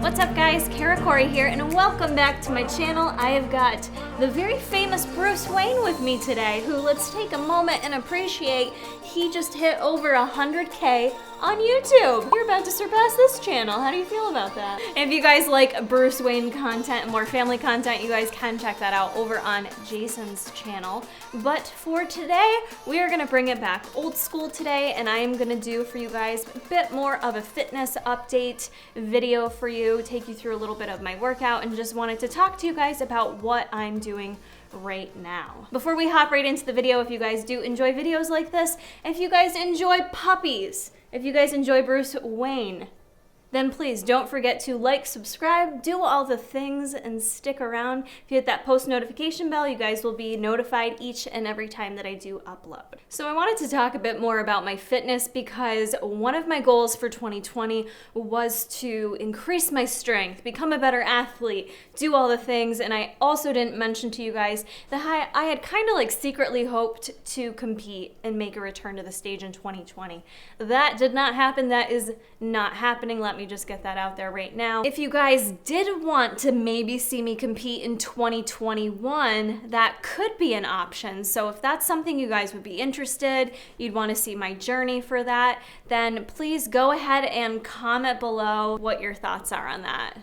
What's up guys, Kara Corey here and welcome back to my channel. I have got the very famous Bruce Wayne with me today, who, let's take a moment and appreciate, he just hit over 100K on YouTube. You're about to surpass this channel. How do you feel about that? If you guys like Bruce Wayne content and more family content, you guys can check that out over on Jason's channel. But for today, we are gonna bring it back old school today, and I am gonna do for you guys a bit more of a fitness update video for you, take you through a little bit of my workout, and just wanted to talk to you guys about what I'm doing right now. Before we hop right into the video, if you guys do enjoy videos like this, if you guys enjoy puppies, if you guys enjoy Bruce Wayne, then please don't forget to like, subscribe, do all the things, and stick around. If you hit that post notification bell, you guys will be notified each and every time that I do upload. So I wanted to talk a bit more about my fitness because one of my goals for 2020 was to increase my strength, become a better athlete, do all the things, and I also didn't mention to you guys that I had kind of like secretly hoped to compete and make a return to the stage in 2020. That did not happen. That is not happening. Let me just get that out there right now. If you guys did want to maybe see me compete in 2021, that could be an option. So if that's something you guys would be interested, you'd want to see my journey for that, then please go ahead and comment below what your thoughts are on that.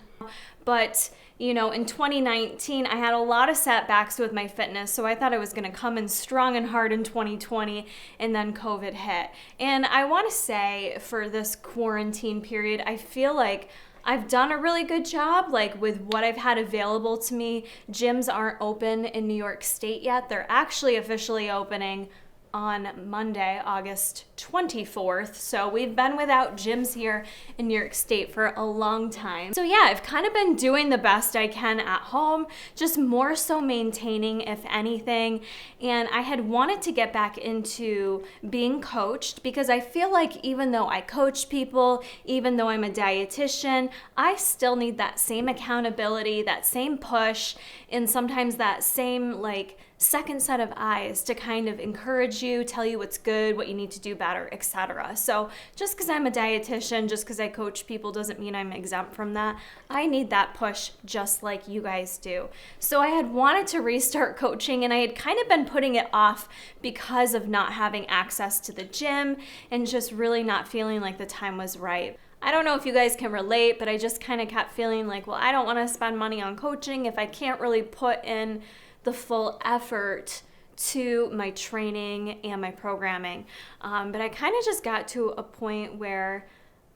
But you know, in 2019, I had a lot of setbacks with my fitness, so I thought I was gonna come in strong and hard in 2020, and then COVID hit. And I wanna say, for this quarantine period, I feel like I've done a really good job, like with what I've had available to me. Gyms aren't open in New York State yet. They're actually officially opening on Monday, August 24th. So we've been without gyms here in New York State for a long time. So yeah, I've kind of been doing the best I can at home, just more so maintaining, if anything. And I had wanted to get back into being coached because I feel like even though I coach people, even though I'm a dietitian, I still need that same accountability, that same push, and sometimes that same like second set of eyes to kind of encourage you, tell you what's good, what you need to do better, etc. So just because I'm a dietitian, just because I coach people doesn't mean I'm exempt from that. I need that push just like you guys do. So I had wanted to restart coaching, and I had kind of been putting it off because of not having access to the gym and just really not feeling like the time was right. I don't know if you guys can relate, but I just kind of kept feeling like, well, I don't want to spend money on coaching if I can't really put in the full effort to my training and my programming. But I kind of just got to a point where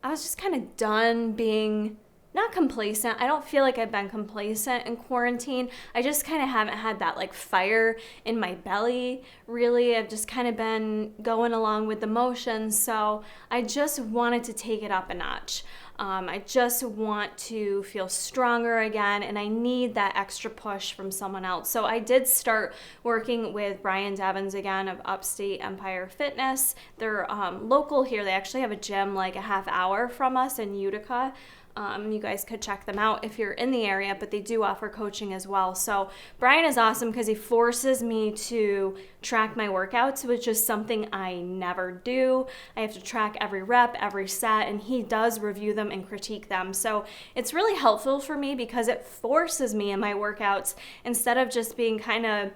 I was just kind of done being not complacent. I don't feel like I've been complacent in quarantine. I just kind of haven't had that like fire in my belly, really. I've just kind of been going along with the motions. So I just wanted to take it up a notch. I just want to feel stronger again, and I need that extra push from someone else. So I did start working with Brian Devins again of Upstate Empire Fitness. They're local here. They actually have a gym like a half hour from us in Utica. You guys could check them out if you're in the area, but they do offer coaching as well. So Brian is awesome because he forces me to track my workouts, which is something I never do. I have to track every rep, every set, and he does review them and critique them. So it's really helpful for me because it forces me in my workouts, instead of just being kind of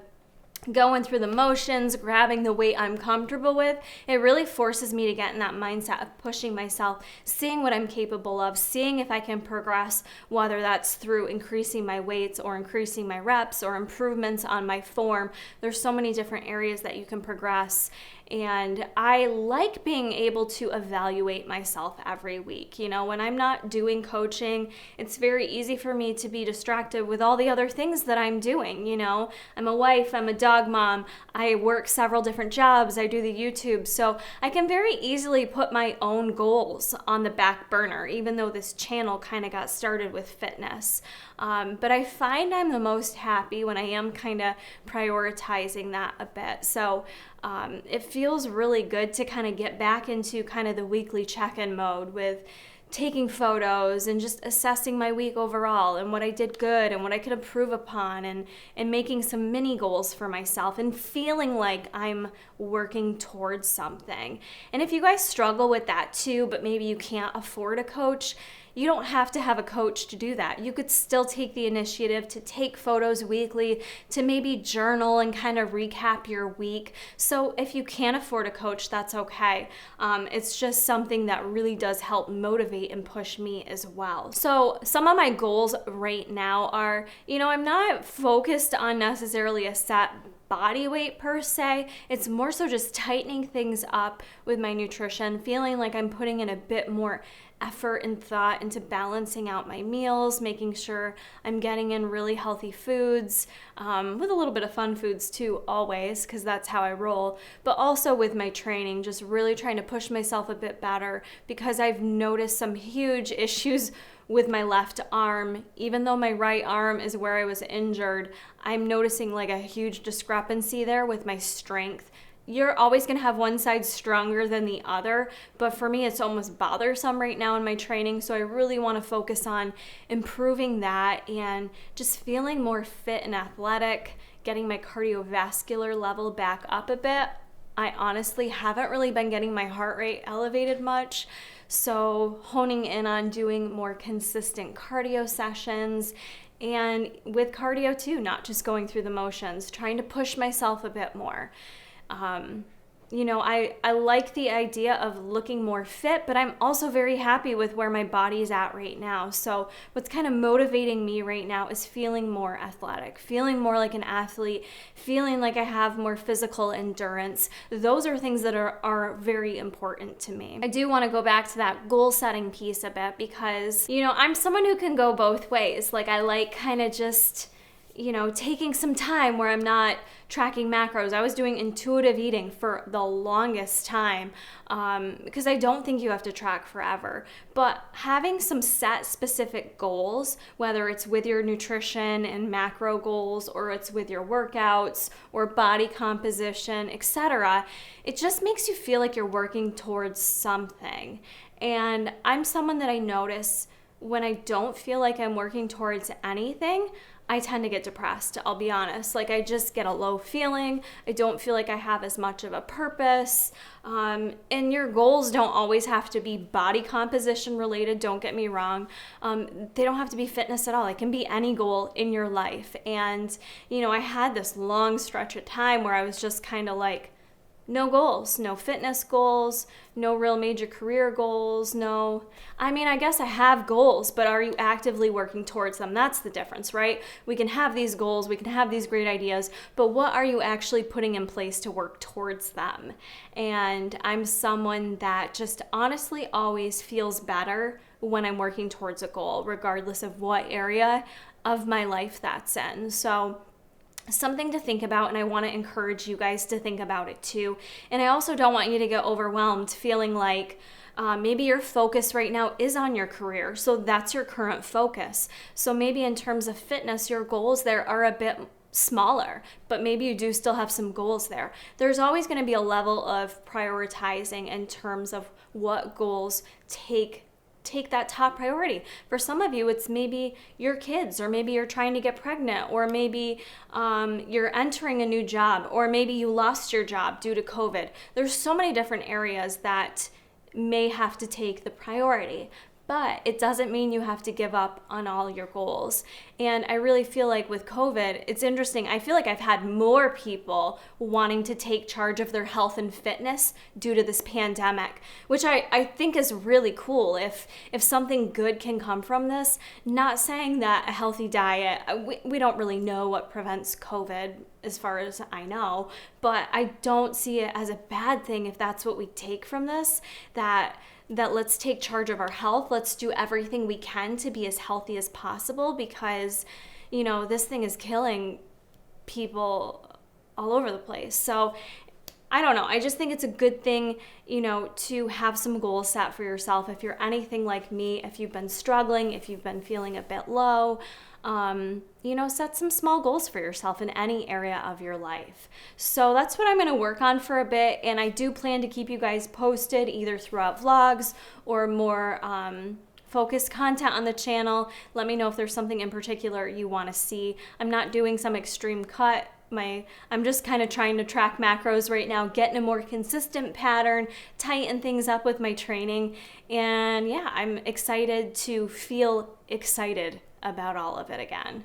going through the motions, grabbing the weight I'm comfortable with, it really forces me to get in that mindset of pushing myself, seeing what I'm capable of, seeing if I can progress, whether that's through increasing my weights or increasing my reps or improvements on my form. There's so many different areas that you can progress. And I like being able to evaluate myself every week. You know, when I'm not doing coaching, it's very easy for me to be distracted with all the other things that I'm doing. You know, I'm a wife, I'm a dog mom, I work several different jobs, I do the YouTube. So I can very easily put my own goals on the back burner, even though this channel kind of got started with fitness. But I find I'm the most happy when I am kind of prioritizing that a bit. So it feels really good to kind of get back into kind of the weekly check-in mode with taking photos and just assessing my week overall and what I did good and what I could improve upon, and making some mini goals for myself and feeling like I'm working towards something. And if you guys struggle with that too, but maybe you can't afford a coach, you don't have to have a coach to do that. You could still take the initiative to take photos weekly, to maybe journal and kind of recap your week. So if you can't afford a coach, that's okay. It's just something that really does help motivate and push me as well. So some of my goals right now are, I'm not focused on necessarily a set body weight per se. It's more so just tightening things up with my nutrition, feeling like I'm putting in a bit more effort and thought into balancing out my meals, making sure I'm getting in really healthy foods, with a little bit of fun foods too, always, because that's how I roll, but also with my training, just really trying to push myself a bit better, because I've noticed some huge issues with my left arm. Even though my right arm is where I was injured, I'm noticing like a huge discrepancy there with my strength. You're always going to have one side stronger than the other, but for me it's almost bothersome right now in my training, so I really want to focus on improving that and just feeling more fit and athletic, getting my cardiovascular level back up a bit. I honestly haven't really been getting my heart rate elevated much, so honing in on doing more consistent cardio sessions, and with cardio too, not just going through the motions, trying to push myself a bit more. I like the idea of looking more fit, but I'm also very happy with where my body's at right now. So what's kind of motivating me right now is feeling more athletic, feeling more like an athlete, feeling like I have more physical endurance. Those are things that are very important to me. I do want to go back to that goal setting piece a bit, because, I'm someone who can go both ways. Like, I like kind of just taking some time where I'm not tracking macros. I was doing intuitive eating for the longest time, because I don't think you have to track forever. But having some set specific goals, whether it's with your nutrition and macro goals, or it's with your workouts or body composition, etc., it just makes you feel like you're working towards something. And I'm someone that I notice when I don't feel like I'm working towards anything, I tend to get depressed, I'll be honest. Like, I just get a low feeling. I don't feel like I have as much of a purpose. And your goals don't always have to be body composition related, don't get me wrong. They don't have to be fitness at all. It can be any goal in your life. And, I had this long stretch of time where I was just kind of like, no goals, no fitness goals, no real major career goals, I guess I have goals, but are you actively working towards them? That's the difference, right? We can have these goals, we can have these great ideas, but what are you actually putting in place to work towards them? And I'm someone that just honestly always feels better when I'm working towards a goal, regardless of what area of my life that's in. So something to think about, and I want to encourage you guys to think about it too. And I also don't want you to get overwhelmed feeling like maybe your focus right now is on your career, so that's your current focus. So maybe in terms of fitness, your goals there are a bit smaller, but maybe you do still have some goals there. There's always going to be a level of prioritizing in terms of what goals take that top priority. For some of you, it's maybe your kids, or maybe you're trying to get pregnant, or maybe you're entering a new job, or maybe you lost your job due to COVID. There's so many different areas that may have to take the priority, but it doesn't mean you have to give up on all your goals. And I really feel like with COVID, it's interesting. I feel like I've had more people wanting to take charge of their health and fitness due to this pandemic, which I think is really cool. If something good can come from this, not saying that a healthy diet, we don't really know what prevents COVID as far as I know, but I don't see it as a bad thing if that's what we take from this, that let's take charge of our health. Let's do everything we can to be as healthy as possible, because, this thing is killing people all over the place. So I don't know. I just think it's a good thing, to have some goals set for yourself. If you're anything like me, if you've been struggling, if you've been feeling a bit low, set some small goals for yourself in any area of your life. So that's what I'm going to work on for a bit, and I do plan to keep you guys posted either throughout vlogs or more focused content on the channel. Let me know if there's something in particular you want to see. I'm not doing some extreme cut. I'm just kind of trying to track macros right now, get in a more consistent pattern, tighten things up with my training. And yeah, I'm excited to feel excited about all of it again.